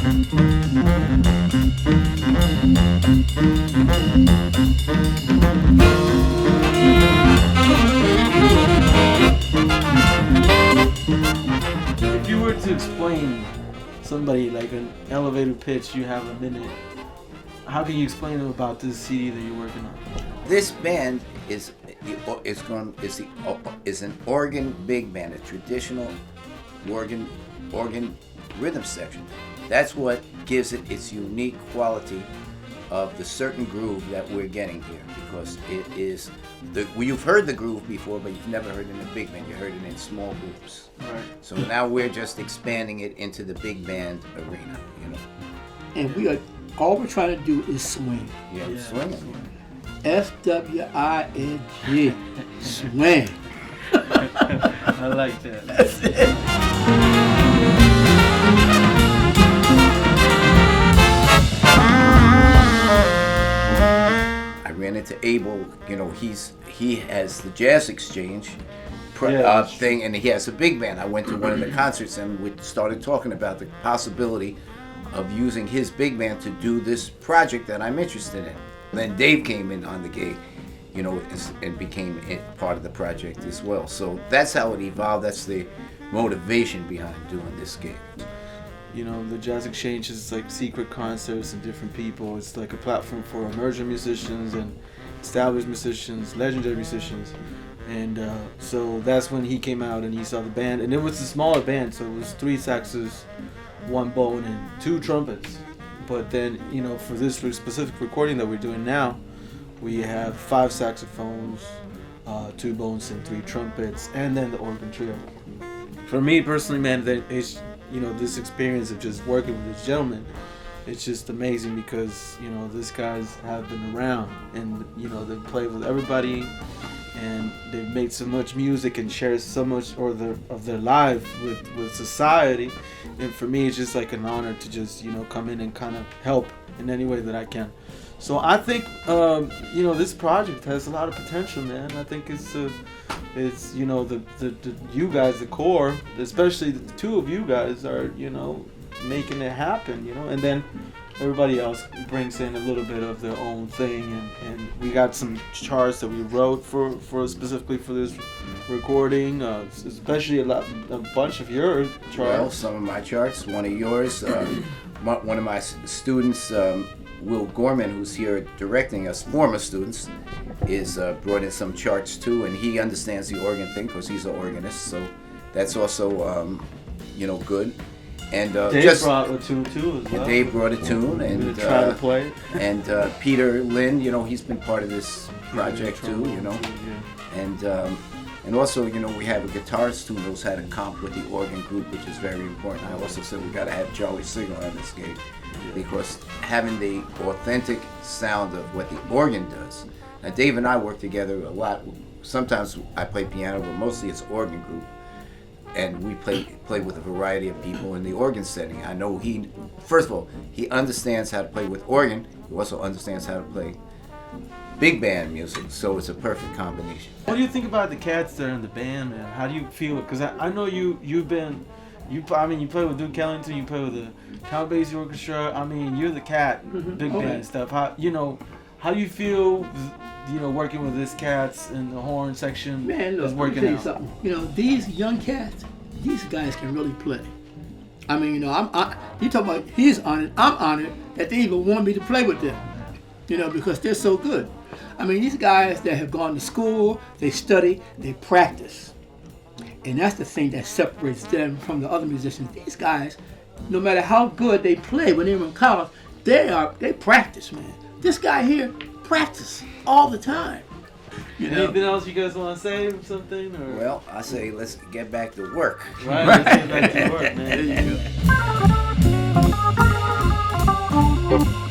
If you were to explain somebody like an elevator pitch, you have a minute. How can you explain them about this CD that you're working on? This band is an organ big band, a traditional organ rhythm section. That's what gives it its unique quality of the certain groove that we're getting here, because it is you've heard the groove before, but you've never heard it in a big band. You heard it in small groups. Right. So now we're just expanding it into the big band arena, you know. And all we're trying to do is swing. Yeah, swinging. SWING. Swing. I like that. That's it. I ran into Abel, you know, he has the Jazz Exchange thing, and he has a big band. I went to one of the concerts and we started talking about the possibility of using his big band to do this project that I'm interested in. Then Dave came in on the gig, you know, and became part of the project as well. So that's how it evolved. That's the motivation behind doing this gig. You know, the Jazz Exchange is like secret concerts and different people. It's like a platform for emerging musicians and established musicians, legendary musicians. And so that's when he came out and he saw the band. And it was a smaller band, so it was 3 saxes, 1 bone, and 2 trumpets. But then, you know, for this specific recording that we're doing now, we have 5 saxophones, 2 bones, and 3 trumpets, and then the organ trio. For me personally, man, it's, you know, this experience of just working with this gentleman, it's just amazing because, you know, these guys have been around and, you know, they've played with everybody and they've made so much music and shared so much of their life with society. And for me, it's just like an honor to just, you know, come in and kind of help in any way that I can. So I think, you know, this project has a lot of potential, man. I think it's you know, the you guys, the core, especially the 2 of you guys are, you know, making it happen, you know, and then everybody else brings in a little bit of their own thing, and we got some charts that we wrote for specifically for this recording, especially a bunch of your charts. Well, some of my charts, one of yours, one of my students, Will Gorman, who's here directing us, former students, is brought in some charts too, and he understands the organ thing because he's an organist, so that's also, you know, good. And Dave brought a tune too as well. Dave brought a tune, and try to play. And Peter Lynn, you know, he's been part of this project too, you know. Yeah. And also, you know, we have a guitarist who knows how to comp with the organ group, which is very important. I also said we got to have Charlie Sigler on this gig, because having the authentic sound of what the organ does. Now, Dave and I work together a lot. Sometimes I play piano, but mostly it's organ group. And we play with a variety of people in the organ setting. I know first of all, he understands how to play with organ. He also understands how to play big band music, so it's a perfect combination. What do you think about the cats that are in the band, man? How do you feel? Because I know you play with Duke Ellington, you play with the Count Basie Orchestra. I mean, you're the cat, big band stuff. How do you feel, you know, working with these cats in the horn section? Man, look, let me tell you something. You know, these young cats, these guys can really play. I mean, you know, you talking about he's honored, I'm honored that they even want me to play with them. You know, because they're so good. I mean, these guys that have gone to school, they study, they practice. And that's the thing that separates them from the other musicians. These guys, no matter how good they play when they're in college, they practice, man. This guy here practice all the time. You know? Anything else you guys want to say or something? Or? Well, I say let's get back to work. Right, let's get back to work, man. There you go.